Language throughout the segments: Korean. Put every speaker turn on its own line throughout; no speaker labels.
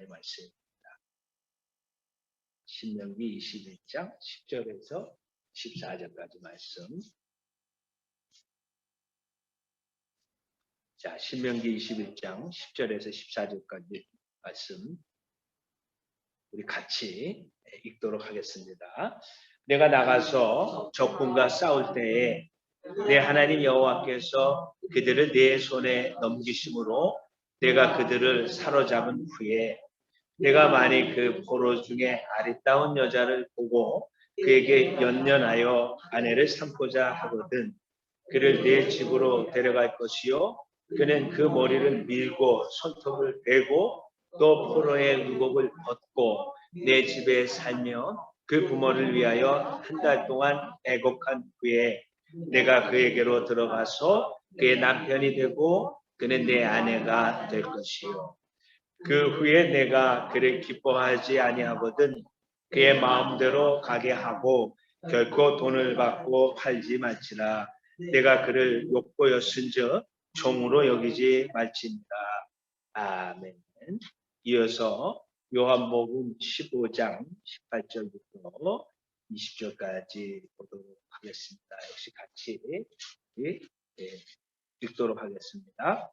말씀입니다. 신명기 21장 10절에서 14절까지 말씀. 자, 신명기 21장 10절에서 14절까지 말씀 우리 같이 읽도록 하겠습니다. 내가 나가서 적군과 싸울 때에 내 하나님 여호와께서 그들을 내 손에 넘기심으로 내가 그들을 사로잡은 후에 내가 만일 그 포로 중에 아리따운 여자를 보고 그에게 연연하여 아내를 삼고자 하거든 그를 내 집으로 데려갈 것이요 그는 그 머리를 밀고 손톱을 베고 또 포로의 의복을 벗고 내 집에 살며 그 부모를 위하여 한 달 동안 애곡한 후에 내가 그에게로 들어가서 그의 남편이 되고 그는 내 아내가 될 것이요 그 후에 내가 그를 기뻐하지 아니하거든 그의 마음대로 가게 하고 결코 돈을 받고 팔지 말지라 내가 그를 욕보였은즉 종으로 여기지 말지니라. 아멘. 이어서 요한복음 15장 18절부터 20절까지 보도록 하겠습니다. 역시 같이 읽도록 하겠습니다.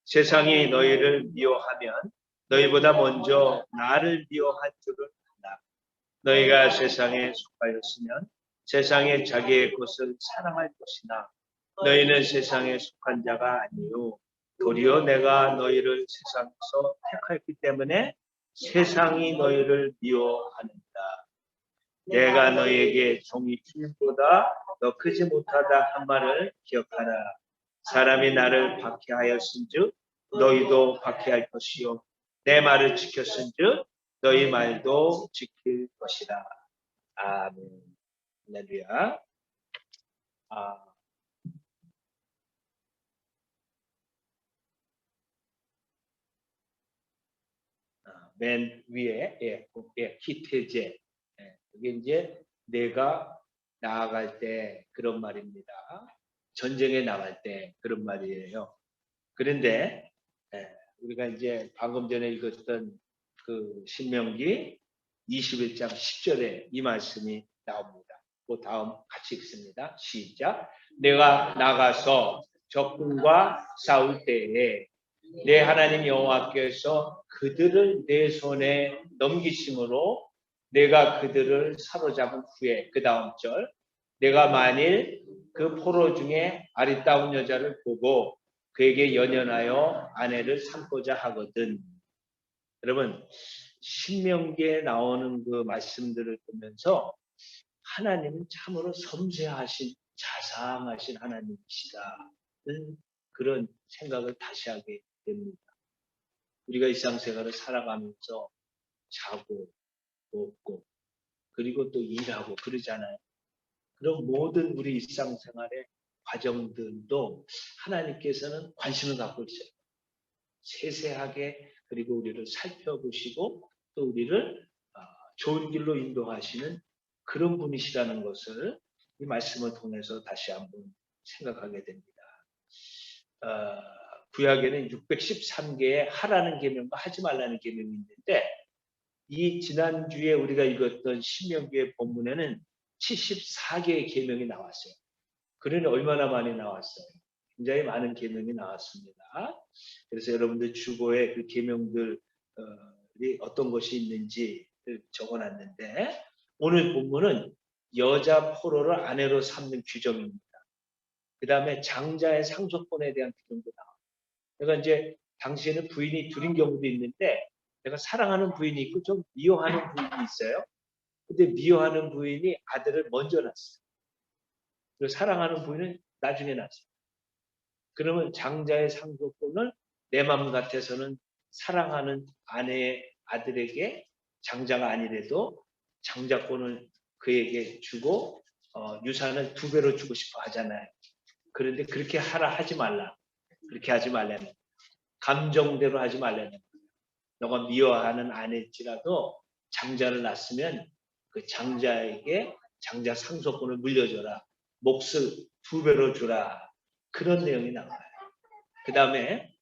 세상이 너희를 미워하면 너희보다 먼저 나를 미워할 줄을 알라. 너희가 세상에 속하였으면 세상에 자기의 것을 사랑할 것이나 너희는 세상에 속한 자가 아니요 도리어 내가 너희를 세상에서 택하였기 때문에 세상이 너희를 미워하는다. 내가 너희에게 종이 주인보다 더 크지 못하다 한 말을 기억하라. 사람이 나를 박해하였은즉 너희도 박해할 것이요 내 말을 지켰은즉 너희 말도 지킬 것이라. 아멘. 할렐루야. 맨 위에 히테제 이게 이제 내가 나아갈 때 그런 말입니다. 전쟁에 나갈 때 그런 말이에요. 그런데 우리가 이제 방금 전에 읽었던 그 신명기 21장 10절에 이 말씀이 나옵니다. 그 다음 같이 읽습니다. 시작. 내가 나가서 적군과 싸울 때에 내 하나님 여호와께서 그들을 내 손에 넘기심으로 내가 그들을 사로잡은 후에 그 다음 절 내가 만일 그 포로 중에 아리따운 여자를 보고 그에게 연연하여 아내를 삼고자 하거든. 여러분 신명기에 나오는 그 말씀들을 보면서 하나님은 참으로 섬세하신 자상하신 하나님이시다는 그런 생각을 다시 하게 됩니다. 우리가 일상생활을 살아가면서 자고 먹고 그리고 또 일하고 그러잖아요. 그런 모든 우리 일상생활의 과정들도 하나님께서는 관심을 갖고 있어요. 세세하게 그리고 우리를 살펴보시고 또 우리를 좋은 길로 인도하시는 그런 분이시라는 것을 이 말씀을 통해서 다시 한번 생각하게 됩니다. 구약에는 613개의 하라는 계명과 하지 말라는 계명이 있는데 이 지난주에 우리가 읽었던 신명기의 본문에는 74개의 계명이 나왔어요. 그러니 얼마나 많이 나왔어요? 굉장히 많은 계명이 나왔습니다. 그래서 여러분들 주보에 그 계명들이 어떤 것이 있는지 적어놨는데 오늘 본문은 여자 포로를 아내로 삼는 규정입니다. 그 다음에 장자의 상속권에 대한 규정도 나와요. 그러니까 이제 당시에는 부인이 둘인 경우도 있는데 내가 사랑하는 부인이 있고 좀 미워하는 부인이 있어요. 근데 미워하는 부인이 아들을 먼저 낳았어요. 그리고 사랑하는 부인은 나중에 낳았어요. 그러면 장자의 상속권을 내 마음 같아서는 사랑하는 아내의 아들에게 장자가 아니래도 장자권을 그에게 주고 유산을 2배로 주고 싶어 하잖아요. 그런데 그렇게 하지 말라. 그렇게 하지 말라는 감정대로 하지 말라는 너가 미워하는 아내일지라도 장자를 낳았으면 그 장자에게 장자 상속권을 물려줘라. 몫을 2배로 주라. 그런 내용이 나와요. 그 다음에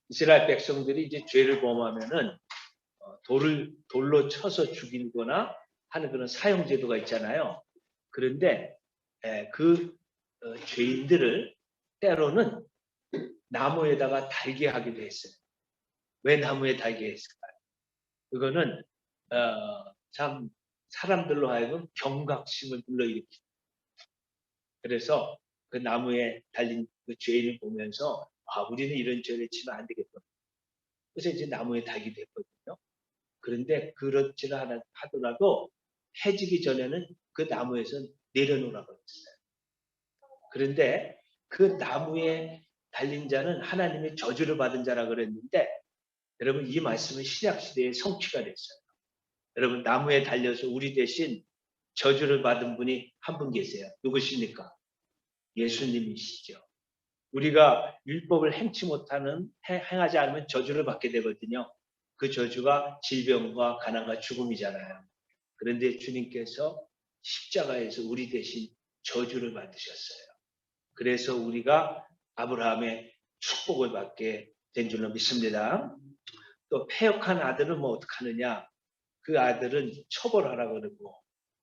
이스라엘 백성들이 이제 죄를 범하면은 돌로 쳐서 죽이거나 하는 그런 사형 제도가 있잖아요. 그런데 그 죄인들을 때로는 나무에다가 달게 하기도 했어요. 왜 나무에 달게 했을까요? 그거는 참 사람들로 하여금 경각심을 불러일으키고, 그래서 그 나무에 달린 그 죄인을 보면서 우리는 이런 죄를 지면 안 되겠다. 그래서 이제 나무에 달기도 했거든요. 그런데 그렇지는 하더라도 해지기 전에는 그 나무에서 내려놓으라고 했어요. 그런데 그 나무에 달린 자는 하나님의 저주를 받은 자라 그랬는데, 여러분 이 말씀은 신약 시대에 성취가 됐어요. 여러분 나무에 달려서 우리 대신 저주를 받은 분이 한 분 계세요. 누구십니까? 예수님이시죠. 우리가 율법을 행하지 않으면 저주를 받게 되거든요. 그 저주가 질병과 가난과 죽음이잖아요. 그런데 주님께서 십자가에서 우리 대신 저주를 받으셨어요. 그래서 우리가 아브라함의 축복을 받게 된 줄로 믿습니다. 또 패역한 아들은 뭐 어떡하느냐? 그 아들은 처벌하라 그러고,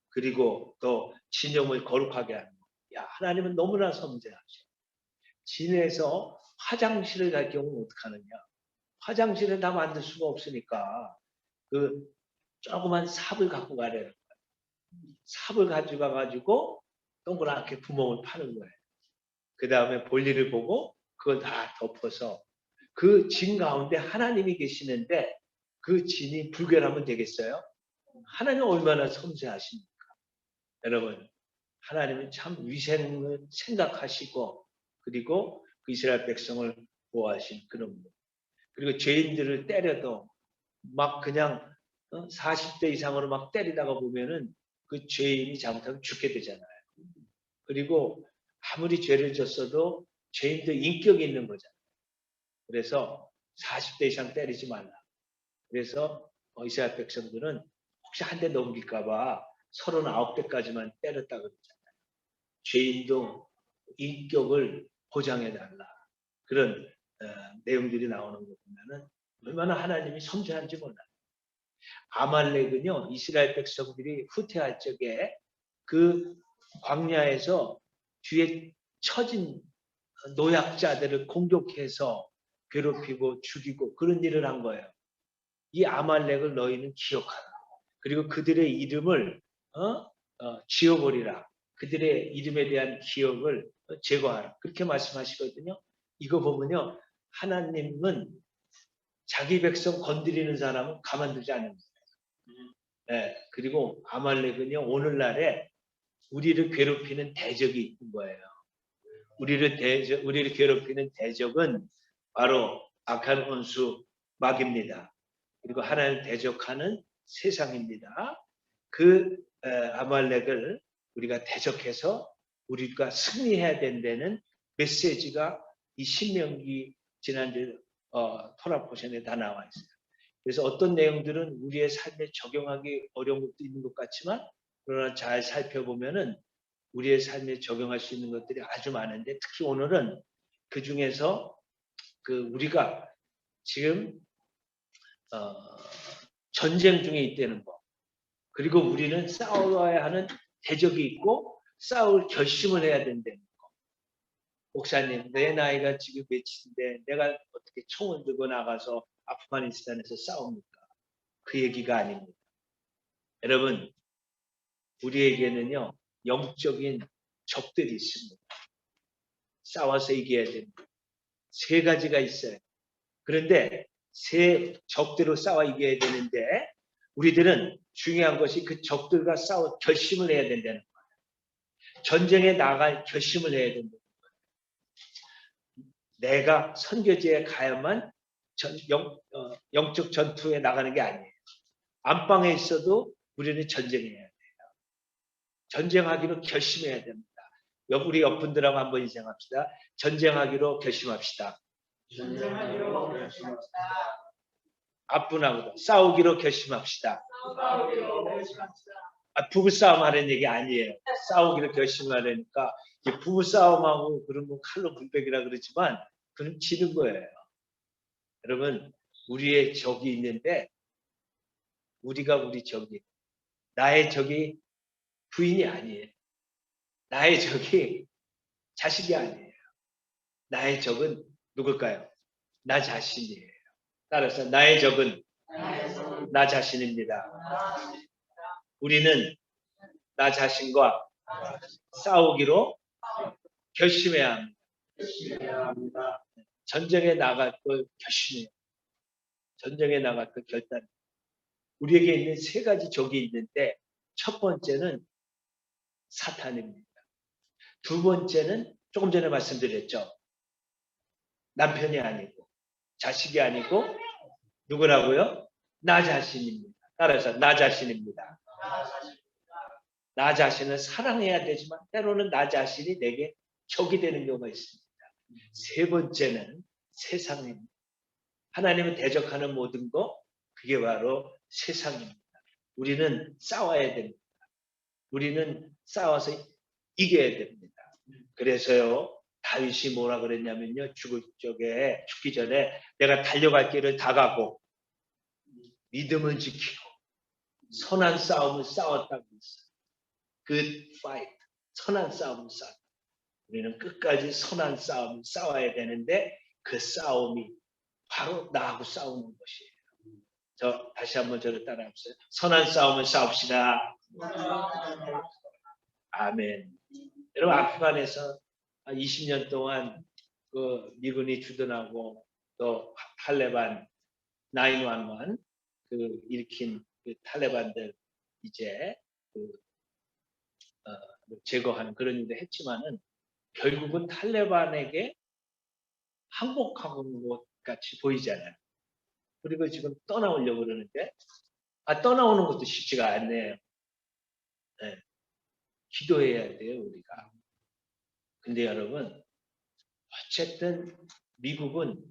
그리고 또 진영을 거룩하게 하는 거. 야, 하나님은 너무나 섬세하셔. 진에서 화장실을 갈 경우는 어떡하느냐? 화장실은 다 만들 수가 없으니까 그 조그만 삽을 갖고 가래요. 삽을 가져가 가지고 동그랗게 구멍을 파는 거예요. 그 다음에 볼일을 보고 그걸 다 덮어서 그 진 가운데 하나님이 계시는데 그 진이 불결하면 되겠어요? 하나님 얼마나 섬세하십니까? 여러분, 하나님은 참 위생을 생각하시고, 그리고 그 이스라엘 백성을 보호하신 그런 분. 그리고 죄인들을 때려도 막 그냥 40대 이상으로 막 때리다가 보면은 그 죄인이 잘못하면 죽게 되잖아요. 그리고 아무리 죄를 졌어도 죄인도 인격이 있는 거잖아요. 그래서 40대 이상 때리지 말라. 그래서 이스라엘 백성들은 혹시 한 대 넘길까봐 39대까지만 때렸다 그러잖아요. 죄인도 인격을 보장해달라. 그런 내용들이 나오는 거 보면은 얼마나 하나님이 섬세한지 몰라요. 아말렉은요, 이스라엘 백성들이 후퇴할 적에 그 광야에서 뒤에 처진 노약자들을 공격해서 괴롭히고 죽이고 그런 일을 한 거예요. 이 아말렉을 너희는 기억하라. 그리고 그들의 이름을 지워버리라. 그들의 이름에 대한 기억을 제거하라. 그렇게 말씀하시거든요. 이거 보면요, 하나님은 자기 백성 건드리는 사람은 가만두지 않습니다. 네, 그리고 아말렉은요, 오늘날에 우리를 괴롭히는 대적이 있는 거예요. 우리를 괴롭히는 대적은 바로 악한 원수 마귀입니다. 그리고 하나님을 대적하는 세상입니다. 그 아말렉을 우리가 대적해서 우리가 승리해야 된다는 메시지가 이 신명기 지난주 토라 포션에 다 나와 있어요. 그래서 어떤 내용들은 우리의 삶에 적용하기 어려운 것도 있는 것 같지만, 그러나 잘 살펴보면은 우리의 삶에 적용할 수 있는 것들이 아주 많은데, 특히 오늘은 그 중에서 우리가 지금 전쟁 중에 있다는 거, 그리고 우리는 싸워야 하는 대적이 있고 싸울 결심을 해야 된다는 거. 목사님, 내 나이가 지금 몇인데 내가 어떻게 총을 들고 나가서 아프가니스탄에서 싸웁니까? 그 얘기가 아닙니다. 여러분, 우리에게는요, 영적인 적들이 있습니다. 싸워서 이겨야 됩니다. 세 가지가 있어요. 그런데 세 적들로 싸워 이겨야 되는데, 우리들은 중요한 것이 그 적들과 싸워 결심을 해야 된다는 거예요. 전쟁에 나갈 결심을 해야 된다는 거예요. 내가 선교지에 가야만 영적 전투에 나가는 게 아니에요. 안방에 있어도 우리는 전쟁해야 돼요. 전쟁하기로 결심해야 됩니다. 우리 옆분들하고 한번 인생합시다. 전쟁하기로 결심합시다.
전쟁하기로 결심합시다.
앞분하고도 싸우기로 결심합시다. 부부싸움 하는 얘기 아니에요. 싸우기로 결심하려니까 부부싸움하고 그런 거 칼로 물베기라 그러지만 그럼 지는 거예요. 여러분, 우리의 적이 있는데 우리가 우리 적이, 나의 적이 부인이 아니에요. 나의 적이 자식이 아니에요. 나의 적은 누굴까요? 나 자신이에요. 따라서 나의 적은 나 자신입니다. 우리는 나 자신과 싸우기로 결심해야 합니다. 전쟁에 나갈 걸 결심해요. 전쟁에 나갈 걸 결단. 우리에게 있는 세 가지 적이 있는데 첫 번째는 사탄입니다. 두 번째는 조금 전에 말씀드렸죠. 남편이 아니고 자식이 아니고 누구라고요? 나 자신입니다. 따라서 나 자신입니다. 나 자신을 사랑해야 되지만 때로는 나 자신이 내게 적이 되는 경우가 있습니다. 세 번째는 세상입니다. 하나님을 대적하는 모든 것, 그게 바로 세상입니다. 우리는 싸워야 됩니다. 우리는 싸워서 이겨야 됩니다. 그래서요, 다윗이 뭐라 그랬냐면요, 죽기 전에 내가 달려갈 길을 다 가고 믿음을 지키고 선한 싸움을 싸웠다고 했어요. Good fight. 선한 싸움을 싸워. 우리는 끝까지 선한 싸움을 싸워야 되는데 그 싸움이 바로 나하고 싸우는 것이에요. 다시 한번 저를 따라해보세요. 선한 싸움을 싸웁시다. 아멘. 여러분, 아프간에서 20년 동안 그 미군이 주둔하고 또 탈레반 911 그 일으킨 그 탈레반들 이제 제거하는 그런 일도 했지만은 결국은 탈레반에게 항복하는 것 같이 보이잖아요. 그리고 지금 떠나오려고 그러는데 떠나오는 것도 쉽지가 않네요. 네. 기도해야 돼요, 우리가. 근데 여러분, 어쨌든 미국은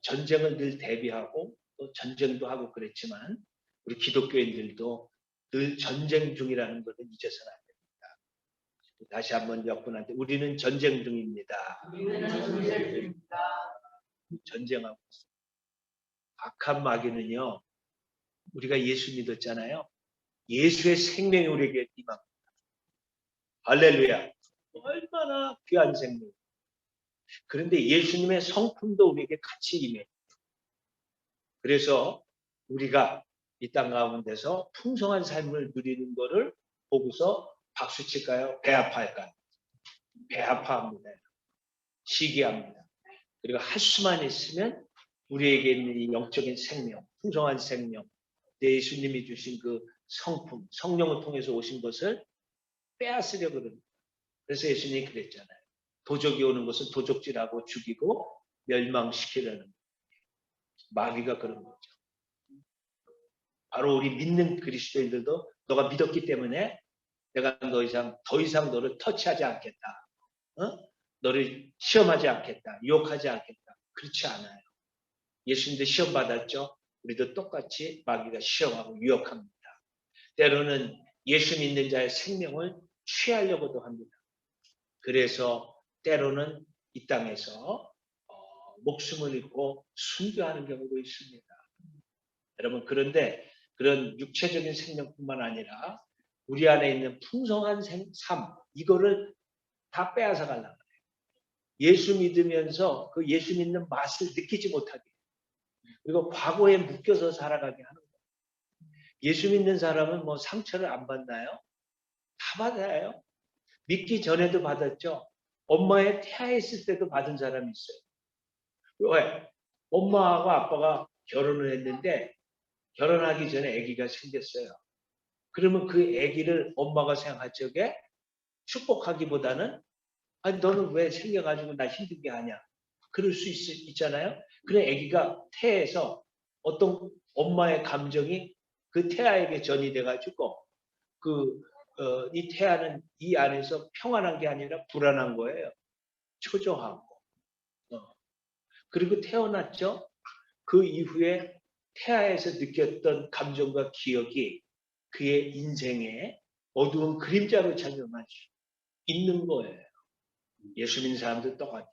전쟁을 늘 대비하고 또 전쟁도 하고 그랬지만 우리 기독교인들도 늘 전쟁 중이라는 것을 잊어서는 안 됩니다. 다시 한번 여러분한테 우리는 전쟁 중입니다. 전쟁하고 있어요. 악한 마귀는요, 우리가 예수 믿었잖아요. 예수의 생명이 우리에게 임합니다. 할렐루야. 얼마나 귀한 생명. 그런데 예수님의 성품도 우리에게 같이 임해요. 그래서 우리가 이 땅 가운데서 풍성한 삶을 누리는 것을 보고서 박수 칠까요? 배 아파할까요? 배 아파합니다. 시기합니다. 그리고 할 수만 있으면 우리에게 있는 이 영적인 생명, 풍성한 생명, 예수님이 주신 그 성품, 성령을 통해서 오신 것을 빼앗으려고 그럽니다. 그래서 예수님이 그랬잖아요. 도적이 오는 것은 도적질하고 죽이고 멸망시키려는 마귀가 그런 거죠. 바로 우리 믿는 그리스도인들도 너가 믿었기 때문에 내가 더 이상 너를 터치하지 않겠다. 너를 시험하지 않겠다. 유혹하지 않겠다. 그렇지 않아요. 예수님도 시험 받았죠. 우리도 똑같이 마귀가 시험하고 유혹합니다. 때로는 예수 믿는 자의 생명을 취하려고도 합니다. 그래서 때로는 이 땅에서 목숨을 잃고 순교하는 경우도 있습니다. 여러분, 그런데 그런 육체적인 생명뿐만 아니라 우리 안에 있는 풍성한 삶, 이거를 다 빼앗아 가려고 해요. 예수 믿으면서 그 예수 믿는 맛을 느끼지 못하게, 그리고 과거에 묶여서 살아가게 하는 거예요. 예수 믿는 사람은 뭐 상처를 안 받나요? 다 받아요. 믿기 전에도 받았죠. 엄마의 태아에 있을 때도 받은 사람이 있어요. 왜? 엄마하고 아빠가 결혼을 했는데 결혼하기 전에 아기가 생겼어요. 그러면 그 아기를 엄마가 생각할 적에 축복하기보다는 아니 너는 왜 생겨가지고 나 힘들게 하냐. 그럴 수 있잖아요. 그래 아기가 태에서 어떤 엄마의 감정이 그 태아에게 전이 돼가지고 이 태아는 이 안에서 평안한 게 아니라 불안한 거예요. 초조하고. 그리고 태어났죠. 그 이후에 태아에서 느꼈던 감정과 기억이 그의 인생의 어두운 그림자로 작용할 수 있는 거예요. 예수 믿는 사람도 똑같아요.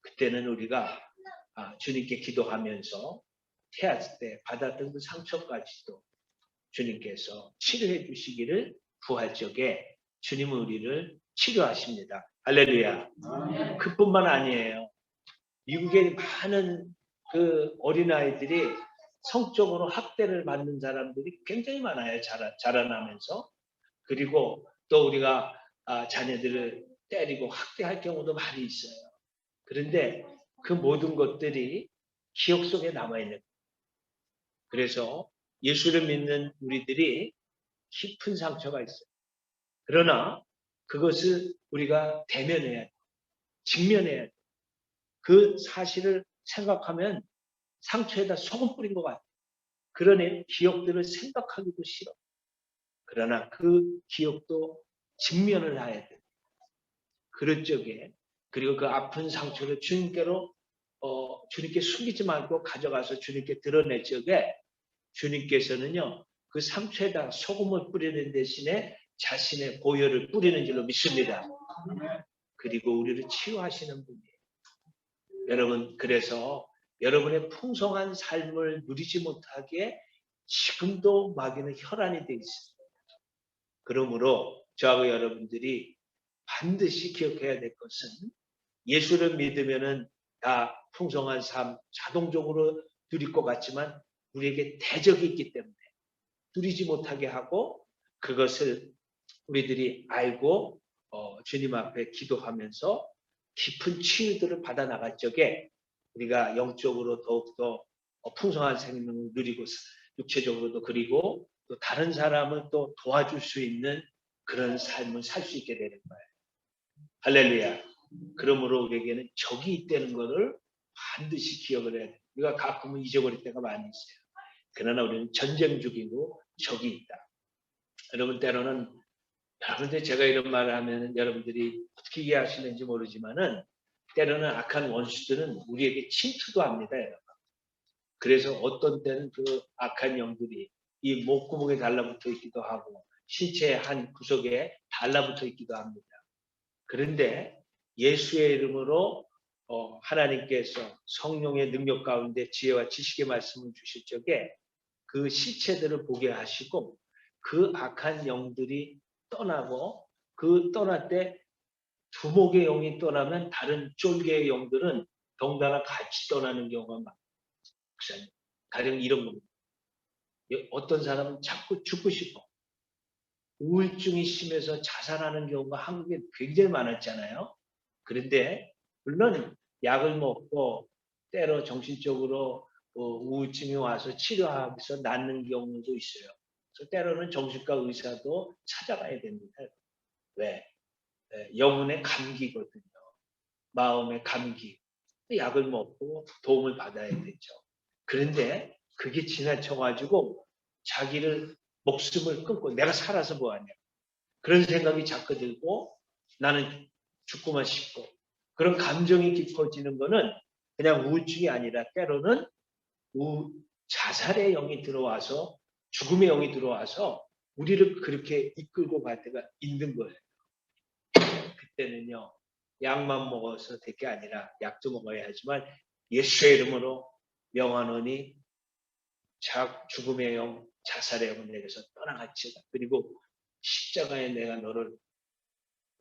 그때는 우리가 주님께 기도하면서 태아 때 받았던 그 상처까지도 주님께서 치료해 주시기를 부활적에 주님은 우리를 치료하십니다. 할렐루야. 그뿐만 아니에요. 미국의 많은 그 어린아이들이 성적으로 학대를 받는 사람들이 굉장히 많아요. 자라나면서. 그리고 또 우리가 자녀들을 때리고 학대할 경우도 많이 있어요. 그런데 그 모든 것들이 기억 속에 남아있는 거예요. 그래서 예수를 믿는 우리들이 깊은 상처가 있어요. 그러나 그것을 우리가 대면해야 돼요. 직면해야 돼요. 그 사실을 생각하면 상처에다 소금 뿌린 것 같아요. 그러니 기억들을 생각하기도 싫어. 그러나 그 기억도 직면을 해야 돼요. 그럴 적에 그리고 그 아픈 상처를 주님께로 주님께 숨기지 말고 가져가서 주님께 드러낼 적에 주님께서는요 그 상처에다 소금을 뿌리는 대신에 자신의 보혈을 뿌리는 줄로 믿습니다. 그리고 우리를 치유하시는 분이에요. 여러분 그래서 여러분의 풍성한 삶을 누리지 못하게 지금도 마귀는 혈안이 되어 있습니다. 그러므로 저하고 여러분들이 반드시 기억해야 될 것은 예수를 믿으면은 다 풍성한 삶 자동적으로 누릴 것 같지만 우리에게 대적이 있기 때문에 누리지 못하게 하고 그것을 우리들이 알고 주님 앞에 기도하면서 깊은 치유들을 받아 나갈 적에 우리가 영적으로 더욱더 풍성한 생명을 누리고 육체적으로도 그리고 또 다른 사람을 또 도와줄 수 있는 그런 삶을 살 수 있게 되는 거예요. 할렐루야. 그러므로 우리에게는 적이 있다는 것을 반드시 기억을 해야 돼요. 우리가 가끔은 잊어버릴 때가 많이 있어요. 그러나 우리는 전쟁 중이고 적이 있다. 여러분 때로는 여러분들 제가 이런 말을 하면 여러분들이 어떻게 이해하시는지 모르지만은 때로는 악한 원수들은 우리에게 침투도 합니다. 여러분. 그래서 어떤 때는 그 악한 영들이 이 목구멍에 달라붙어 있기도 하고 신체의 한 구석에 달라붙어 있기도 합니다. 그런데 예수의 이름으로 하나님께서 성령의 능력 가운데 지혜와 지식의 말씀을 주실 적에 그 시체들을 보게 하시고 그 악한 영들이 떠나고 그 떠날 때 두목의 영이 떠나면 다른 쫄개의 영들은 동다나 같이 떠나는 경우가 많아요. 가령 이런 겁니다. 어떤 사람은 자꾸 죽고 싶어. 우울증이 심해서 자살하는 경우가 한국에 굉장히 많았잖아요. 그런데 물론 약을 먹고 때로 정신적으로 우울증이 와서 치료하면서 낫는 경우도 있어요. 그래서 때로는 정신과 의사도 찾아가야 됩니다. 왜? 영혼의 감기거든요. 마음의 감기. 약을 먹고 도움을 받아야 되죠. 그런데 그게 지나쳐가지고 자기를 목숨을 끊고 내가 살아서 뭐하냐. 그런 생각이 자꾸 들고 나는 죽고만 싶고 그런 감정이 깊어지는 거는 그냥 우울증이 아니라 때로는 자살의 영이 들어와서 죽음의 영이 들어와서 우리를 그렇게 이끌고 갈 때가 있는 거예요. 그때는요. 약만 먹어서 될 게 아니라 약도 먹어야 하지만 예수의 이름으로 명하노니 죽음의 영, 자살의 영은 내게서 떠나갈지어다. 그리고 십자가에 내가 너를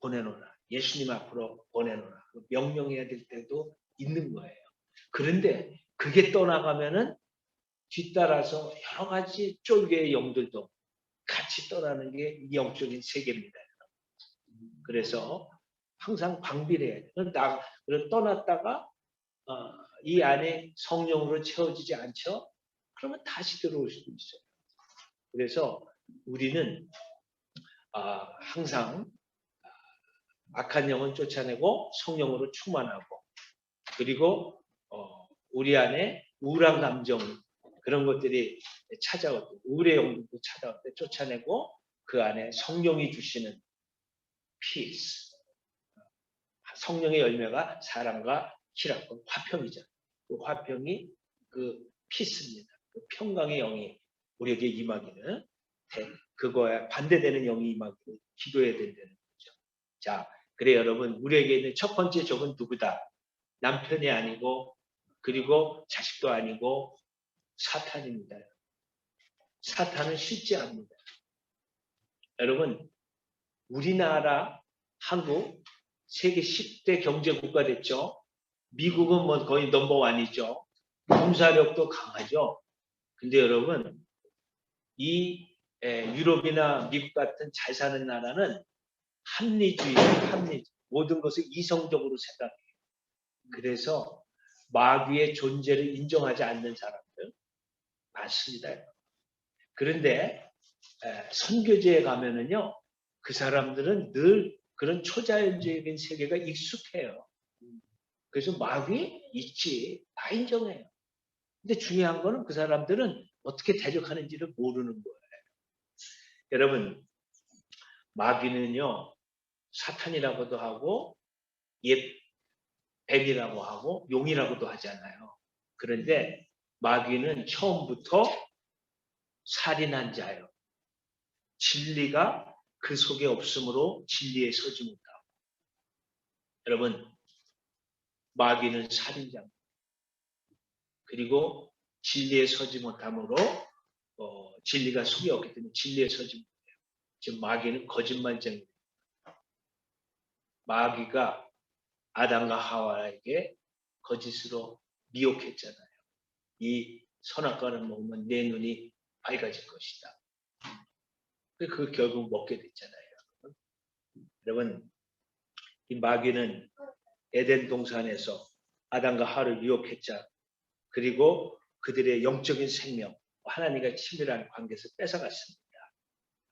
보내노라. 예수님 앞으로 보내노라. 명령해야 될 때도 있는 거예요. 그런데 그게 떠나가면은 뒤따라서 여러 가지 쫄개의 영들도 같이 떠나는 게 이 영적인 세계입니다. 그래서 항상 방비를 해야 돼요. 떠났다가 이 안에 성령으로 채워지지 않죠? 그러면 다시 들어올 수도 있어요. 그래서 우리는 항상 악한 영은 쫓아내고 성령으로 충만하고 그리고 우리 안에 우울한 감정 그런 것들이 찾아올 때 우울의 영들도 찾아올 때 쫓아내고 그 안에 성령이 주시는 peace 성령의 열매가 사랑과 희락과 화평이죠. 그 화평이 그 피스입니다. 그 평강의 영이 우리에게 임하기는 그거에 반대되는 영이 임하기를 기도해야 된다는 거죠. 자, 그래 여러분 우리에게 있는 첫 번째 적은 누구다? 남편이 아니고 그리고 자식도 아니고 사탄입니다. 사탄은 실제합니다. 여러분, 우리나라, 한국 세계 10대 경제국가 됐죠. 미국은 뭐 거의 넘버원이죠. 군사력도 강하죠. 근데 여러분, 이 유럽이나 미국 같은 잘 사는 나라는 합리주의. 모든 것을 이성적으로 생각해요. 그래서 마귀의 존재를 인정하지 않는 사람들 많습니다. 그런데 선교지에 가면은요, 그 사람들은 늘 그런 초자연적인 세계가 익숙해요. 그래서 마귀 있지, 다 인정해요. 근데 중요한 거는 그 사람들은 어떻게 대적하는지를 모르는 거예요. 여러분, 마귀는요, 사탄이라고도 하고, 뱀이라고 하고, 용이라고도 하잖아요. 그런데 마귀는 처음부터 살인한 자예요. 진리가 그 속에 없으므로 진리에 서지 못하고. 여러분, 마귀는 살인자입니다. 그리고 진리에 서지 못함으로 진리가 속에 없기 때문에 진리에 서지 못해요. 지금 마귀는 거짓말쟁이입니다. 마귀가 아담과 하와에게 거짓으로 미혹했잖아요. 이 선악과를 먹으면 내 눈이 밝아질 것이다. 그 결국 먹게 됐잖아요. 여러분, 이 마귀는 에덴 동산에서 아담과 하와를 유혹했자. 그리고 그들의 영적인 생명, 하나님과 친밀한 관계에서 뺏어갔습니다.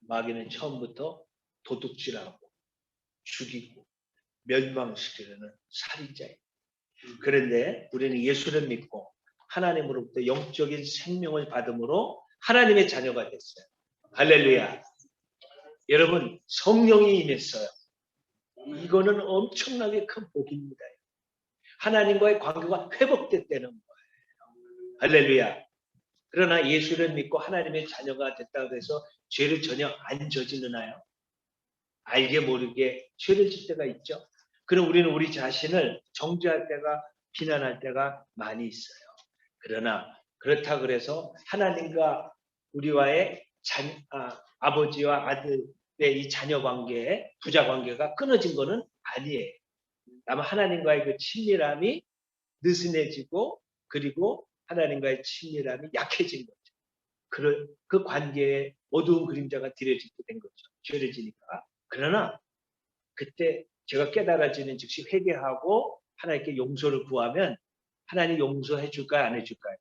마귀는 처음부터 도둑질하고 죽이고 멸망시키려는 살인자예요. 그런데 우리는 예수를 믿고 하나님으로부터 영적인 생명을 받음으로 하나님의 자녀가 됐어요. 할렐루야. 여러분, 성령이 임했어요. 이거는 엄청나게 큰 복입니다. 하나님과의 관계가 회복됐다는 거예요. 할렐루야. 그러나 예수를 믿고 하나님의 자녀가 됐다고 해서 죄를 전혀 안 저지르나요? 알게 모르게 죄를 질 때가 있죠. 그럼 우리는 우리 자신을 정죄할 때가, 비난할 때가 많이 있어요. 그러나 그렇다 그래서 하나님과 우리와의 아버지와 아들의 이 자녀 관계, 부자 관계가 끊어진 것은 아니에요. 다만 하나님과의 그 친밀함이 느슨해지고, 그리고 하나님과의 친밀함이 약해진 거죠. 그 관계에 어두운 그림자가 들여지게 된 거죠. 죄를 지니까. 그러나 그때 제가 깨달아지는 즉시 회개하고 하나님께 용서를 구하면 하나님 용서해 줄까요? 안 해줄까요?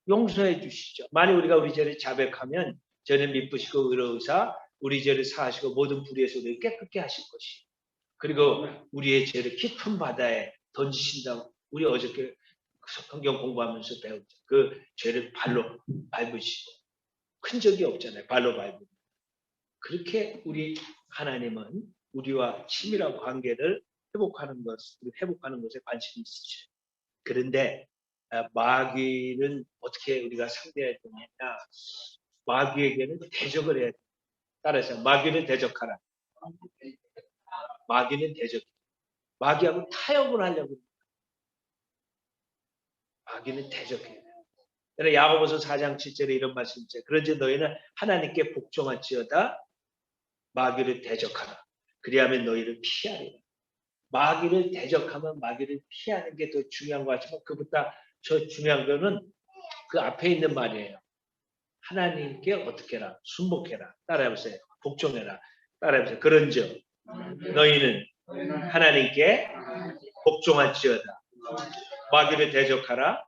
용서해 주시죠. 만약 우리가 우리 죄를 자백하면 저는 미쁘시고 의로우사 우리 죄를 사하시고 모든 불의에서 우리를 깨끗게 하실 것이. 그리고 우리의 죄를 깊은 바다에 던지신다고 우리 어저께 성경 공부하면서 배웠죠. 그 죄를 발로 밟으시고 큰 적이 없잖아요. 발로 밟고. 그렇게 우리 하나님은 우리와 친밀한 관계를 회복하는 것에 관심이 있으셔요. 그런데 마귀는 어떻게 우리가 상대해야 되느냐? 마귀에게는 대적을 해야 돼. 따라서 마귀는 대적하라. 마귀는 대적. 마귀하고 타협을 하려고. 마귀는 대적해야 돼. 야고보서 4장 7절에 이런 말씀이 있어요. 그런지 너희는 하나님께 복종할지어다 마귀를 대적하라. 그리하면 너희를 피하리라. 마귀를 대적하면 마귀를 피하는 게 더 중요한 것 같지만 그보다 저 중요한 거는 그 앞에 있는 말이에요. 하나님께 어떻게 해라? 순복해라. 따라해보세요. 복종해라. 따라해보세요. 그런즉 너희는 하나님께 복종할지어다. 마귀를 대적하라.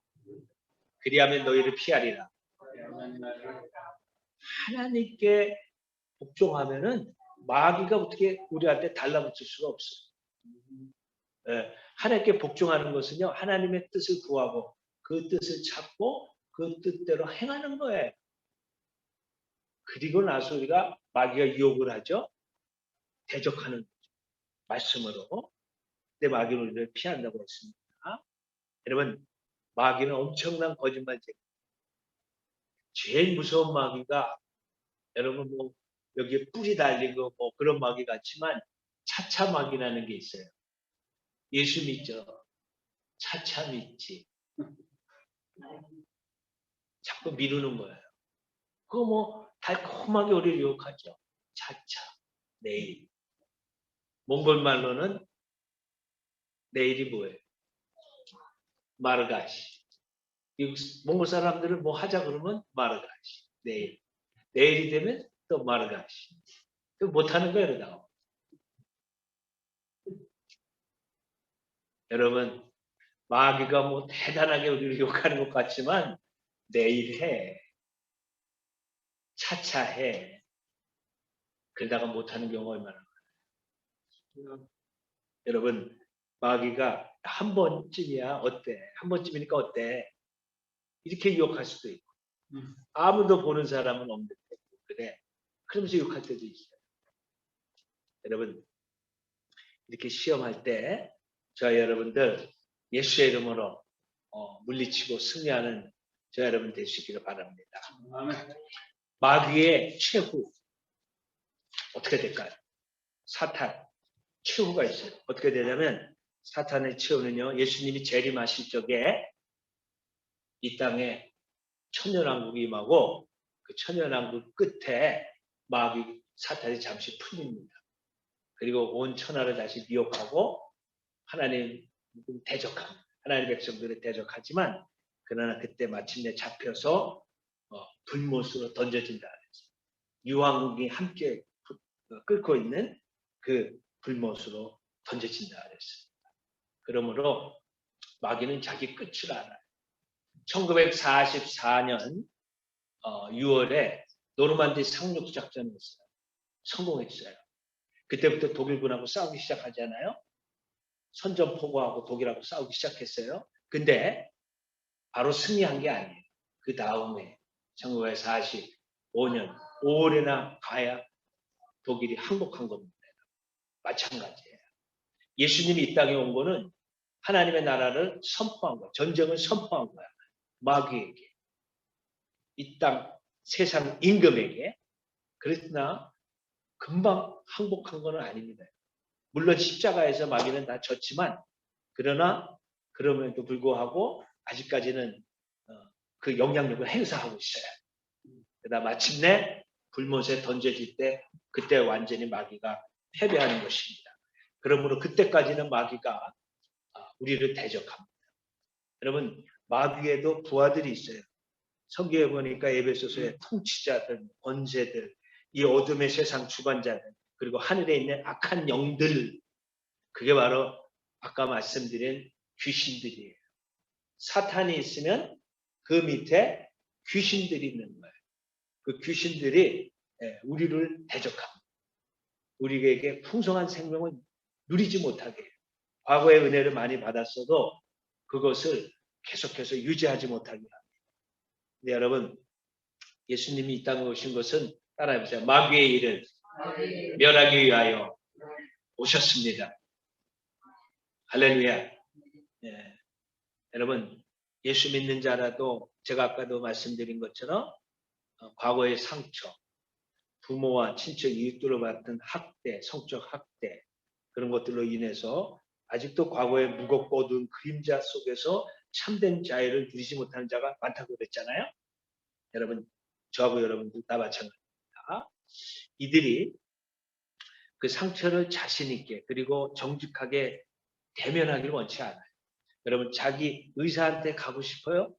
그리하면 너희를 피하리라. 하나님께 복종하면은 마귀가 어떻게 우리한테 달라붙을 수가 없어요. 하나님께 복종하는 것은요, 하나님의 뜻을 구하고 그 뜻을 찾고 그 뜻대로 행하는 거예요. 그리고 나서 우리가 마귀가 유혹을 하죠. 대적하는 거죠. 말씀으로. 근데 마귀는 우리를 피한다고 했습니다. 여러분, 마귀는 엄청난 거짓말쟁이. 제일 무서운 마귀가 여러분 뭐 여기에 뿔이 달리고 뭐 그런 마귀 같지만 차차 마귀라는 게 있어요. 예수 믿죠. 차차 믿지. 자꾸 미루는 거예요. 그거 뭐 달콤하게 우리를 유혹하죠. 차차, 내일. 몽골 말로는 내일이 뭐예요? 마르가시. 몽골 사람들은 뭐 하자 그러면 마르가시. 내일. 내일이 되면 또 마르가시. 못하는 거예요, 이러다가. 여러분, 마귀가 뭐 대단하게 우리를 욕하는 것 같지만 내일 해. 차차 해. 그러다가 못하는 경우가 얼마나 많아요. 여러분, 마귀가 한 번쯤이야 어때? 한 번쯤이니까 어때? 이렇게 유혹할 수도 있고 아무도 보는 사람은 없는데 그래. 그러면서 유혹할 때도 있어요. 여러분, 이렇게 시험할 때 저와 여러분들 예수의 이름으로 물리치고 승리하는 저와 여러분 되시기를 바랍니다. 마귀의 최후 어떻게 될까요? 사탄 최후가 있어요. 어떻게 되냐면 사탄의 최후는요. 예수님이 재림하실 적에 이 땅에 천년왕국이 임하고 그 천년왕국 끝에 마귀 사탄이 잠시 풀립니다. 그리고 온 천하를 다시 미혹하고 하나님 대적합니다. 하나님 백성들을 대적하지만 그러나 그때 마침내 잡혀서 불못으로 던져진다. 유황국이 함께 끓고 있는 그 불못으로 던져진다 그랬습니다. 그러므로 마귀는 자기 끝을 알아요. 1944년 6월에 노르만디 상륙 작전을 했어요. 성공했어요. 그때부터 독일군하고 싸우기 시작하잖아요. 선전포고하고 독일하고 싸우기 시작했어요. 근데 바로 승리한 게 아니에요. 그 다음에 1945년 5월에나 가야 독일이 항복한 겁니다. 마찬가지예요. 예수님이 이 땅에 온 거는 하나님의 나라를 선포한 거야. 전쟁을 선포한 거야. 마귀에게. 이 땅 세상 임금에게. 그랬으나 금방 항복한 건 아닙니다. 물론 십자가에서 마귀는 다 졌지만 그러나 그럼에도 불구하고 아직까지는 그 영향력을 행사하고 있어요. 그러다 마침내 불못에 던져질 때 그때 완전히 마귀가 패배하는 것입니다. 그러므로 그때까지는 마귀가 우리를 대적합니다. 여러분, 마귀에도 부하들이 있어요. 성경에 보니까 에베소서의 통치자들, 권세들, 이 어둠의 세상 주관자들, 그리고 하늘에 있는 악한 영들, 그게 바로 아까 말씀드린 귀신들이에요. 사탄이 있으면 그 밑에 귀신들이 있는 거예요. 그 귀신들이 우리를 대적합니다. 우리에게 풍성한 생명을 누리지 못하게 해요. 과거의 은혜를 많이 받았어도 그것을 계속해서 유지하지 못하게 합니다. 근데 여러분, 예수님이 이 땅에 오신 것은 따라해보세요. 마귀의 일을 멸하기 위하여 오셨습니다. 할렐루야. 예. 여러분, 예수 믿는 자라도 제가 아까도 말씀드린 것처럼 과거의 상처, 부모와 친척, 이웃들로 받은 학대, 성적 학대 그런 것들로 인해서 아직도 과거의 무겁고 어두운 그림자 속에서 참된 자유를 누리지 못하는 자가 많다고 그랬잖아요. 여러분, 저하고 여러분들 다 마찬가지입니다. 이들이 그 상처를 자신 있게 그리고 정직하게 대면하기를 원치 않아요. 여러분, 자기 의사한테 가고 싶어요?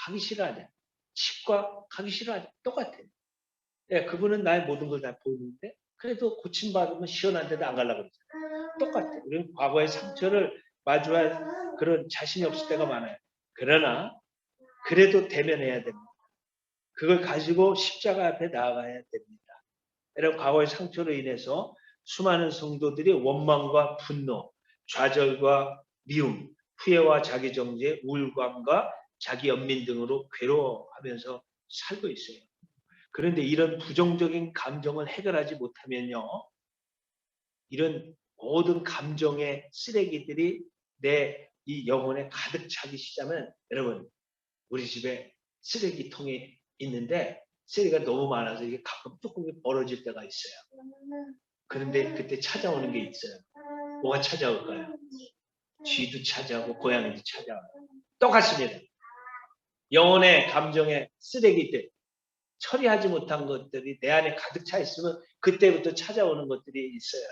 가기 싫어하냐? 치과 가기 싫어하냐? 똑같아요. 예, 그분은 나의 모든 걸 다 보이는데 그래도 고침받으면 시원한데도 안 가려고 그러잖아요. 똑같아요. 우리는 과거의 상처를 마주할 그런 자신이 없을 때가 많아요. 그러나 그래도 대면해야 됩니다. 그걸 가지고 십자가 앞에 나아가야 됩니다. 여러분, 과거의 상처로 인해서 수많은 성도들이 원망과 분노, 좌절과 미움, 후회와 자기정죄, 우울감과 자기 연민 등으로 괴로워하면서 살고 있어요. 그런데 이런 부정적인 감정을 해결하지 못하면요. 이런 모든 감정의 쓰레기들이 내 이 영혼에 가득 차기 시작하면 여러분, 우리 집에 쓰레기통이 있는데 쓰레기가 너무 많아서 이게 가끔 뚜껑이 벌어질 때가 있어요. 그런데 그때 찾아오는 게 있어요. 뭐가 찾아올까요? 쥐도 찾아오고 고양이도 찾아와요. 똑같습니다. 영혼의 감정의 쓰레기들, 처리하지 못한 것들이 내 안에 가득 차 있으면 그때부터 찾아오는 것들이 있어요.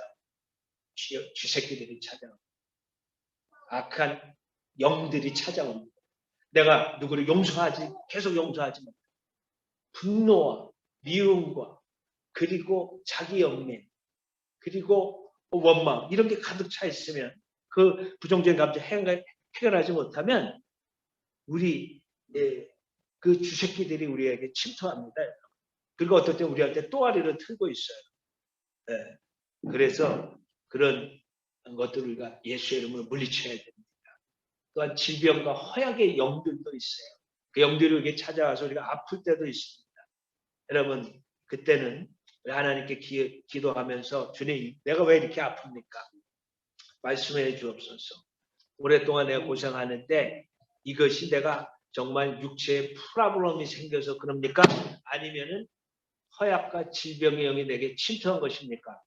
쥐새끼들이 찾아오고 악한 영들이 찾아옵니다. 내가 누구를 계속 용서하지 못해. 분노와 미움과 그리고 자기 연민 그리고 원망 이런 게 가득 차 있으면 그 부정적인 감정 해결하지 못하면 우리 그 쥐새끼들이 우리에게 침투합니다. 그리고 어떨 때 우리한테 또아리를 틀고 있어요. 네. 그래서 그런 것들을 우리가 예수의 이름으로 물리쳐야 됩니다. 또한 질병과 허약의 영들도 있어요. 그 영들이 우리에게 찾아와서 우리가 아플 때도 있습니다. 여러분 그때는 하나님께 기도하면서 주님 내가 왜 이렇게 아픕니까? 말씀해 주옵소서. 오랫동안 내가 고생하는데 이것이 내가 정말 육체에 프라블럼이 생겨서 그럽니까? 아니면은 허약과 질병의 영이 내게 침투한 것입니까?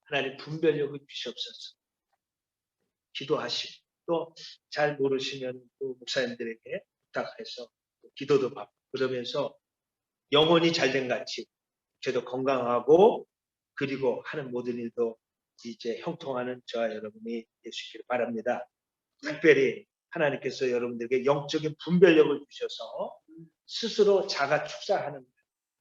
하나님 분별력을 주시옵소서. 기도하시고 또 잘 모르시면 또 목사님들에게 부탁해서 기도도 받고 그러면서 영혼이 잘된 같이 저도 건강하고 그리고 하는 모든 일도 이제 형통하는 저와 여러분이 되시기를 바랍니다. 특별히 하나님께서 여러분들에게 영적인 분별력을 주셔서 스스로 자가 축사하는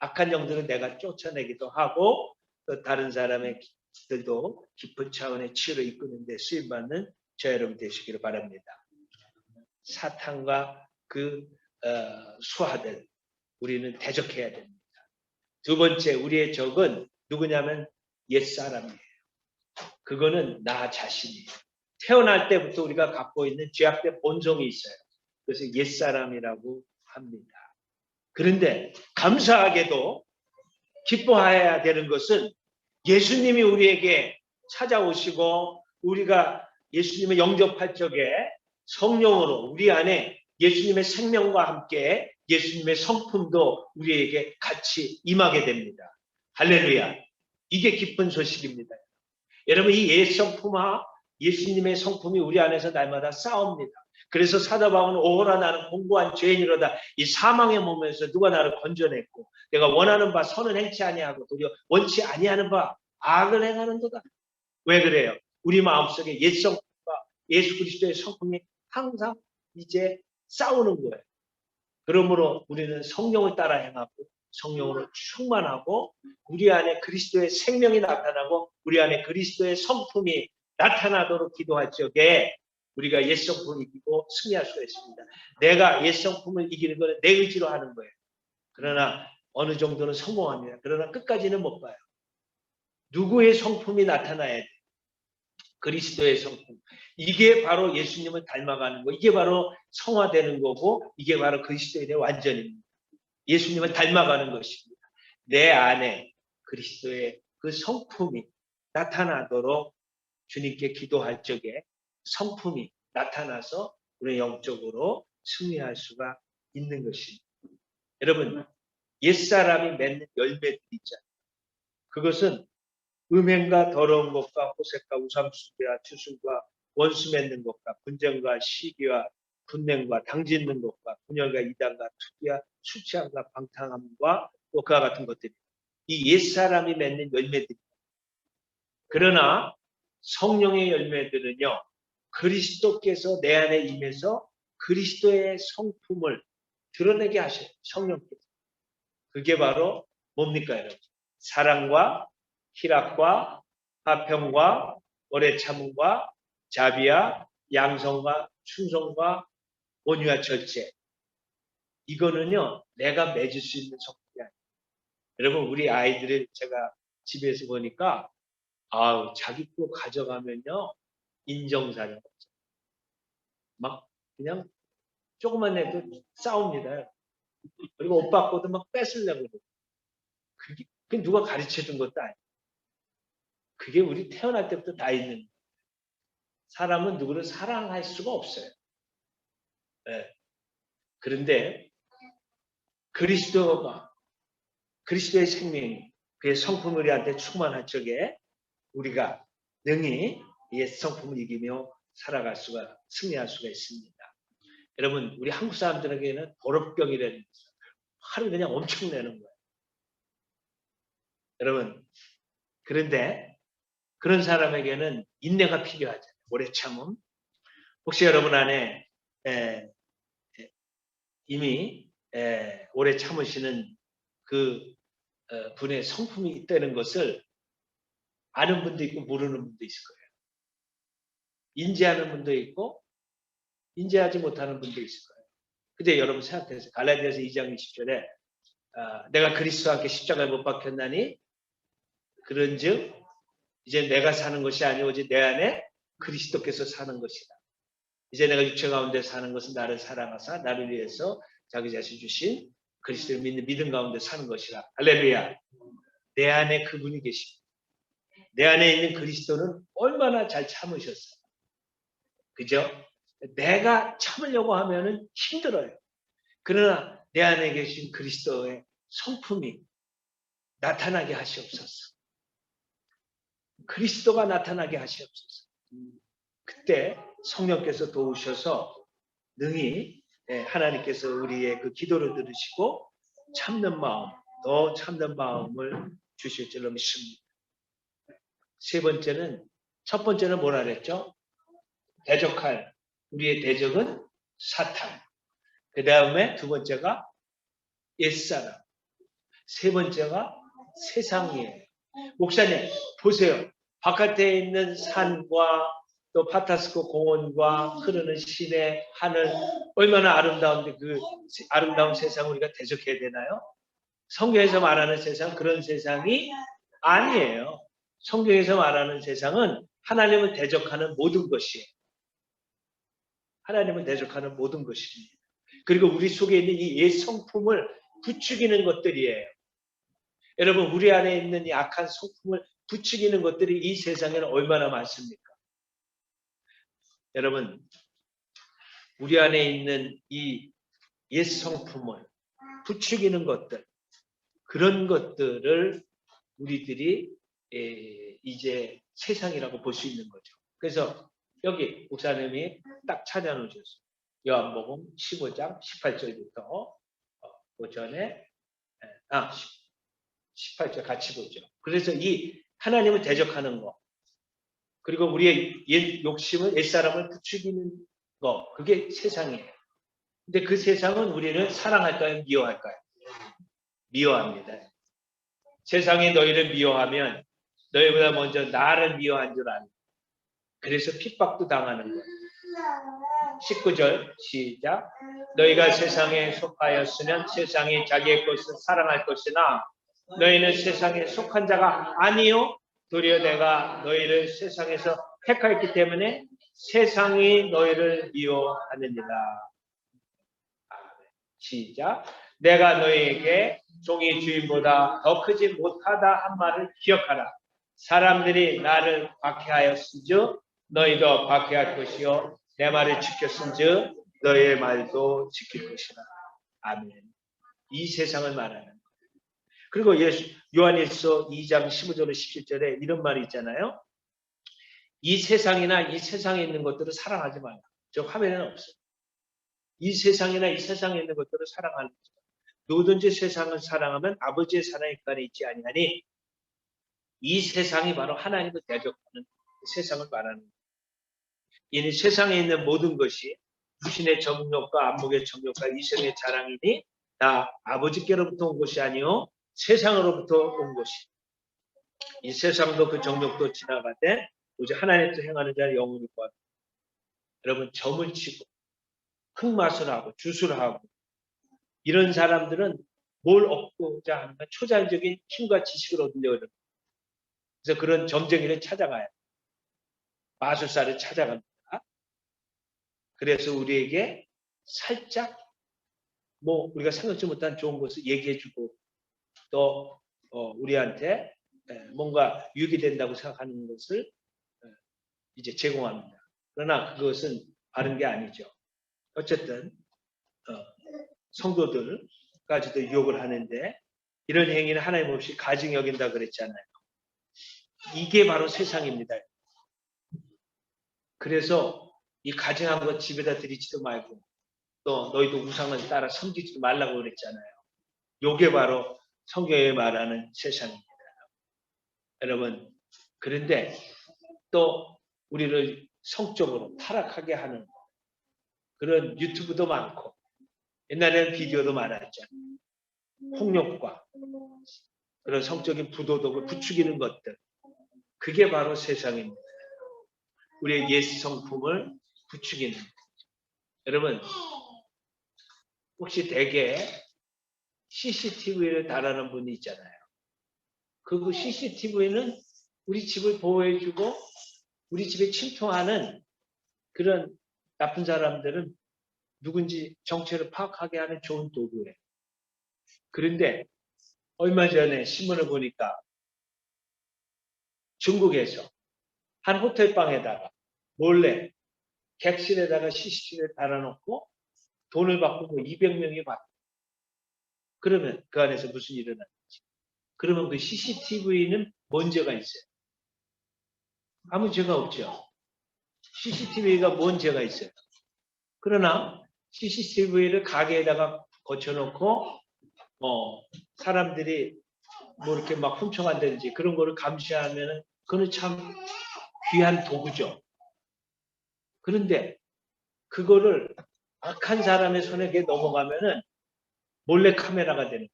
악한 영들은 내가 쫓아내기도 하고 또 다른 사람의 들도 깊은 차원의 치유를 이끄는 데 쓰임받는 저 여러분 되시기를 바랍니다. 사탄과 그 수하들 우리는 대적해야 됩니다. 두 번째 우리의 적은 누구냐면 옛사람이에요. 그거는 나 자신이에요. 태어날 때부터 우리가 갖고 있는 죄악된 본성이 있어요. 그래서 옛사람이라고 합니다. 그런데 감사하게도 기뻐해야 되는 것은 예수님이 우리에게 찾아오시고 우리가 예수님을 영접할 적에 성령으로 우리 안에 예수님의 생명과 함께 예수님의 성품도 우리에게 같이 임하게 됩니다. 할렐루야. 이게 기쁜 소식입니다. 여러분 이 옛 성품과 예수님의 성품이 우리 안에서 날마다 싸웁니다. 그래서 사도 바울은 오호라 나는 공고한 죄인이로다. 이 사망의 몸에서 누가 나를 건져냈고 내가 원하는 바 선은 행치 아니하고 도리어 원치 아니하는 바 악을 행하는도다. 왜 그래요? 우리 마음속에 옛 성품과 예수 그리스도의 성품이 항상 이제 싸우는 거예요. 그러므로 우리는 성령을 따라 행하고 성령으로 충만하고 우리 안에 그리스도의 생명이 나타나고 우리 안에 그리스도의 성품이 나타나도록 기도할 적에 우리가 옛 성품을 이기고 승리할 수가 있습니다. 내가 옛 성품을 이기는 것은 내 의지로 하는 거예요. 그러나 어느 정도는 성공합니다. 그러나 끝까지는 못 봐요. 누구의 성품이 나타나야 돼? 그리스도의 성품. 이게 바로 예수님을 닮아가는 거. 이게 바로 성화되는 거고 이게 바로 그리스도에 대한 완전입니다. 예수님을 닮아가는 것입니다. 내 안에 그리스도의 그 성품이 나타나도록 주님께 기도할 적에 성품이 나타나서 우리 영적으로 승리할 수가 있는 것입니다. 여러분 옛사람이 맺는 열매들이 있잖아요. 그것은 음행과 더러운 것과 호색과 우상숭배와 추술과 원수 맺는 것과 분쟁과 시기와 분냉과 당짓는 것과 분열과 이단과 투기와 수치함과 방탕함과 또 그와 같은 것들이 이 옛사람이 맺는 열매들입니다. 그러나 성령의 열매들은요. 그리스도께서 내 안에 임해서 그리스도의 성품을 드러내게 하셔요. 성령께서. 그게 바로 뭡니까 여러분? 사랑과 희락과 화평과 오래 참음과 자비와 양성과 충성과 온유와 절제. 이거는요. 내가 맺을 수 있는 성품이 아니에요. 여러분 우리 아이들을 제가 집에서 보니까 자기 거 가져가면요. 인정사정 막 그냥 조금만 해도 싸웁니다. 그리고 오빠 거도 막 뺏으려고 그래요. 그게 누가 가르쳐준 것도 아니에요. 그게 우리 태어날 때부터 다 있는 거예요. 사람은 누구를 사랑할 수가 없어요. 네. 그런데 그리스도의 생명이 그의 성품을 우리한테 충만할 적에 우리가 능히 옛 성품을 이기며 살아갈 수가 승리할 수가 있습니다. 여러분 우리 한국 사람들에게는 도rop병이라는 화를 그냥 엄청 내는 거예요. 여러분, 그런데 그런 사람에게는 인내가 필요하잖아요. 오래 참음. 혹시 여러분 안에 이미 오래 참으시는 그 분의 성품이 있다는 것을 아는 분도 있고 모르는 분도 있을 거예요. 인지하는 분도 있고 인지하지 못하는 분도 있을 거예요. 근데 여러분 생각해보세요. 갈라디아서 2장 20절에 내가 그리스도와 함께 십자가에 못 박혔나니 그런즉 이제 내가 사는 것이 아니오 오직 내 안에 그리스도께서 사는 것이다. 이제 내가 육체 가운데 사는 것은 나를 사랑하사 나를 위해서 자기 자신 주신 그리스도를 믿는 믿음 가운데 사는 것이라. 할렐루야. 내 안에 그분이 계십니다. 내 안에 있는 그리스도는 얼마나 잘 참으셨어요. 그죠? 내가 참으려고 하면은 힘들어요. 그러나 내 안에 계신 그리스도의 성품이 나타나게 하시옵소서. 그리스도가 나타나게 하시옵소서. 그때 성령께서 도우셔서 능히 하나님께서 우리의 그 기도를 들으시고 참는 마음, 더 참는 마음을 주실 줄로 믿습니다. 세 번째는, 첫 번째는 뭐라 그랬죠? 대적할, 우리의 대적은 사탄. 그 다음에 두 번째가 옛사람. 세 번째가 세상이에요. 목사님, 보세요. 바깥에 있는 산과 또 파타스코 공원과 흐르는 시내, 하늘, 얼마나 아름다운데 그 아름다운 세상을 우리가 대적해야 되나요? 성경에서 말하는 세상, 그런 세상이 아니에요. 성경에서 말하는 세상은 하나님을 대적하는 모든 것이에요. 하나님을 대적하는 모든 것입니다. 그리고 우리 속에 있는 이 옛 성품을 부추기는 것들이에요. 여러분, 우리 안에 있는 이 악한 성품을 부추기는 것들이 이 세상에는 얼마나 많습니까? 여러분, 우리 안에 있는 이 옛 성품을 부추기는 것들, 그런 것들을 우리들이 이제 세상이라고 볼 수 있는 거죠. 그래서 여기 목사님이 딱 찾아놓으셨어요. 요한복음 15장 18절부터 오전에 18절 같이 보죠. 그래서 이 하나님을 대적하는 거, 그리고 우리의 옛 욕심을, 옛사람을 부추기는 거, 그게 세상이에요. 근데 그 세상은 우리를 사랑할까요? 미워할까요? 미워합니다. 세상이 너희를 미워하면 너희보다 먼저 나를 미워한 줄 아는. 그래서 핍박도 당하는 거예요. 19절 시작. 너희가 세상에 속하였으면 세상이 자기의 것을 사랑할 것이나 너희는 세상에 속한 자가 아니요 도리어 내가 너희를 세상에서 택하였기 때문에 세상이 너희를 미워하느니라. 시작. 내가 너희에게 종이 주인보다 더 크지 못하다 한 말을 기억하라. 사람들이 나를 박해하였은즉 너희도 박해할 것이요 내 말을 지켰은즉 너희의 말도 지킬 것이라. 아멘. 이 세상을 말하는 거예요. 그리고 요한일서 2장 15절로 17절에 이런 말이 있잖아요. 이 세상이나 이 세상에 있는 것들을 사랑하지 말라. 저 화면에는 없어요. 이 세상이나 이 세상에 있는 것들을 사랑하는 거죠. 누구든지 세상을 사랑하면 아버지의 사랑이 그 안에 있지 아니하니 이 세상이 바로 하나님을 대적하는 세상을 말하는 거예요. 이는 세상에 있는 모든 것이 부신의 정욕과 안목의 정욕과 이생의 자랑이니 다 아버지께로부터 온 것이 아니요 세상으로부터 온 것이. 이 세상도 그 정욕도 지나가되 오직 하나님께서 행하는 자를 영원히 구합니다. 여러분, 점을 치고 흙맛을 하고 주술하고 이런 사람들은 뭘 얻고자 하는가? 초자연적인 힘과 지식을 얻으려고 합니다. 그래서 그런 점쟁이를 찾아가요. 마술사를 찾아갑니다. 그래서 우리에게 살짝 우리가 생각지 못한 좋은 것을 얘기해주고 또 우리한테 뭔가 유익이 된다고 생각하는 것을 이제 제공합니다. 그러나 그것은 바른 게 아니죠. 어쨌든 성도들까지도 유혹을 하는데 이런 행위는 하나님 없이 가증 여긴다 그랬잖아요. 이게 바로 세상입니다. 그래서 이 가증한 것 집에다 들이지도 말고 또 너희도 우상을 따라 섬기지도 말라고 그랬잖아요. 요게 바로 성경에 말하는 세상입니다. 여러분, 그런데 또 우리를 성적으로 타락하게 하는 그런 유튜브도 많고, 옛날에는 비디오도 많았죠. 폭력과 그런 성적인 부도덕을 부추기는 것들, 그게 바로 세상입니다. 우리의 옛 성품을 부추기는. 여러분, 혹시 대개 CCTV를 달아는 분이 있잖아요. 그 CCTV는 우리 집을 보호해주고 우리 집에 침투하는 그런 나쁜 사람들은 누군지 정체를 파악하게 하는 좋은 도구예요. 그런데 얼마 전에 신문을 보니까 중국에서 한 호텔방에다가 몰래 객실에다가 CCTV를 달아놓고 돈을 받고 뭐 200명이 받고, 그러면 그 안에서 무슨 일이 일어나는지. 그러면 그 CCTV는 뭔 죄가 있어요? 아무 죄가 없죠. CCTV가 뭔 죄가 있어요? 그러나 CCTV를 가게에다가 거쳐놓고 사람들이 뭐 이렇게 막 훔쳐간다든지 그런 거를 감시하면은 그거는 참 귀한 도구죠. 그런데 그거를 악한 사람의 손에게 넘어가면은 몰래 카메라가 되는 거예요.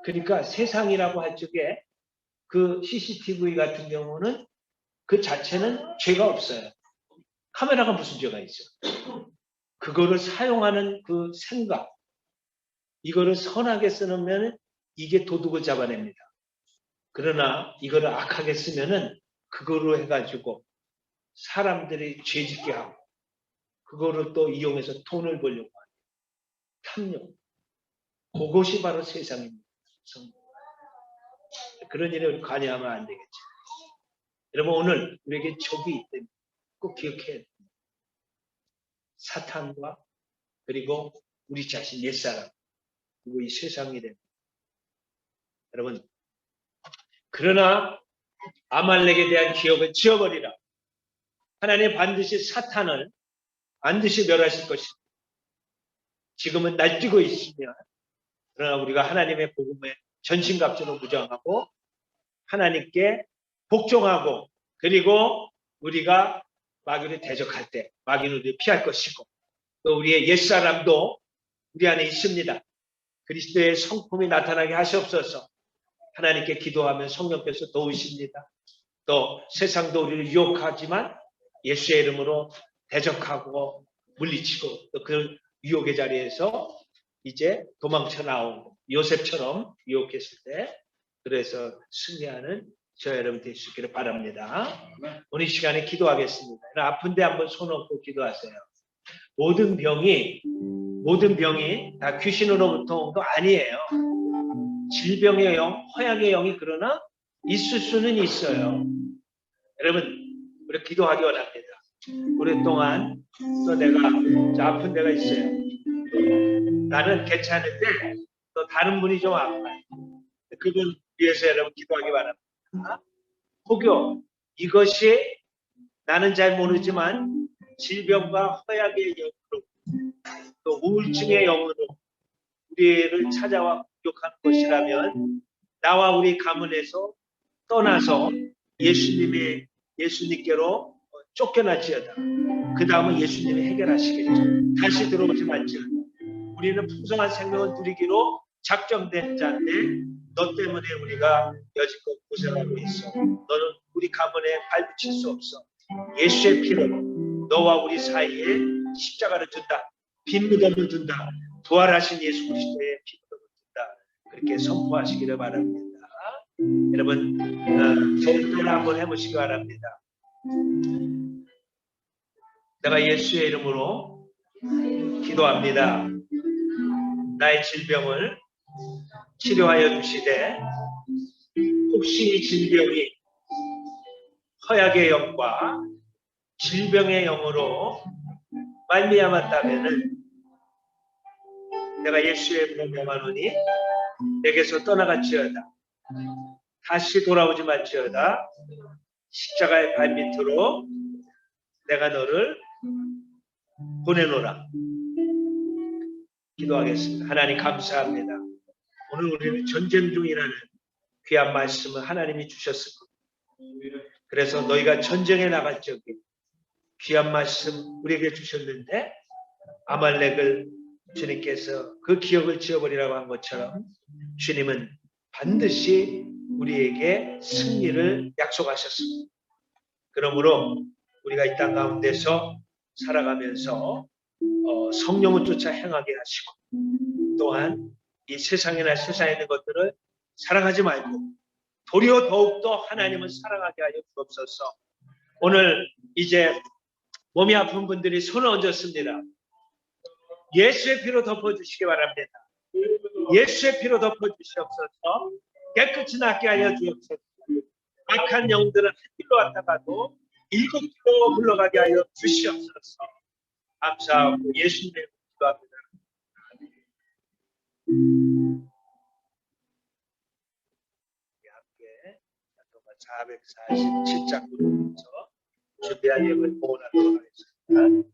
그러니까 세상이라고 할 적에 그 CCTV 같은 경우는 그 자체는 죄가 없어요. 카메라가 무슨 죄가 있어? 그거를 사용하는 그 생각, 이거를 선하게 쓰면 이게 도둑을 잡아냅니다. 그러나 이거를 악하게 쓰면은 그거로 해가지고 사람들이 죄짓게 하고 그거를 또 이용해서 돈을 벌려고 하는 탐욕. 그것이 바로 세상입니다. 그런 일에 관여하면 안 되겠죠. 여러분, 오늘 우리에게 적이 있다면 꼭 기억해야 됩니다. 사탄과 그리고 우리 자신 옛사람, 그리고 이 세상이 됩니다. 여러분, 그러나 아말렉에 대한 기억을 지워버리라. 하나님 반드시 사탄을 반드시 멸하실 것입니다. 지금은 날뛰고 있으며, 그러나 우리가 하나님의 복음에 전신갑주로 무장하고 하나님께 복종하고, 그리고 우리가 마귀를 대적할 때 마귀는 우리를 피할 것이고, 또 우리의 옛사람도 우리 안에 있습니다. 그리스도의 성품이 나타나게 하시옵소서. 하나님께 기도하면 성령께서 도우십니다. 또 세상도 우리를 유혹하지만 예수의 이름으로 대적하고 물리치고, 또 그 유혹의 자리에서 이제 도망쳐 나오고 요셉처럼 유혹했을 때 그래서 승리하는 저 여러분 될 수 있기를 바랍니다. 오늘 시간에 기도하겠습니다. 아픈데 한번 손 얹고 기도하세요. 모든 병이 다 귀신으로부터 온 거 아니에요. 질병의 영, 허약의 영이 그러나 있을 수는 있어요. 여러분, 우리 기도하기 원합니다. 오랫동안 또 내가 아픈 데가 있어요. 나는 괜찮은데 또 다른 분이 좀 아파요. 그분 위해서 여러분 기도하기 바랍니다. 혹여 이것이 나는 잘 모르지만 질병과 허약의 영으로 또 우울증의 영으로 우리를 찾아와 공격하는 것이라면 나와 우리 가문에서 떠나서 예수님께로 쫓겨날지어다. 그 다음은 예수님이 해결하시겠죠. 다시 들어오지 말지어다. 우리는 풍성한 생명을 누리기로 작정된 자인데 너 때문에 우리가 여지껏 고생하고 있어. 너는 우리 가문에 발붙일 수 없어. 예수의 피로 너와 우리 사이에 십자가를 둔다. 빈무덤을 둔다. 부활하신 예수 그리스도의 빈무덤을 둔다. 그렇게 선포하시기를 바랍니다. 여러분, 저를 따라 한번 해보시기 바랍니다. 내가 예수의 이름으로 기도합니다. 나의 질병을 치료하여 주시되, 혹시 이 질병이 허약의 영과 질병의 영으로 말미암았다면은 내가 예수의 이름으로 명하노니 내게서 떠나갈지어다. 다시 돌아오지 말지어다. 십자가의 발밑으로 내가 너를 보내노라. 기도하겠습니다. 하나님 감사합니다. 오늘 우리는 전쟁 중이라는 귀한 말씀을 하나님이 주셨을 겁니다. 그래서 너희가 전쟁에 나갈 적에 귀한 말씀 우리에게 주셨는데 아말렉을 주님께서 그 기억을 지워버리라고 한 것처럼 주님은 반드시 우리에게 승리를 약속하셨습니다. 그러므로 우리가 이 땅 가운데서 살아가면서 성령을 쫓아 행하게 하시고 또한 이 세상이나 세상에 있는 것들을 사랑하지 말고 도리어 더욱더 하나님을 사랑하게 하여 주옵소서. 오늘 이제 몸이 아픈 분들이 손을 얹었습니다. 예수의 피로 덮어주시기 바랍니다. 예수의 피로 덮어주시옵소서. 깨끗이 낫게 하여 주옵소서. 악한 영들은 한 길로 왔다가도 7길로 흘러가게 하여 주시옵소서. 감사하고 예수님의 기도합니다. 함께 447장 부르면서 준비한 예물 봉헌하도록 하겠습니다.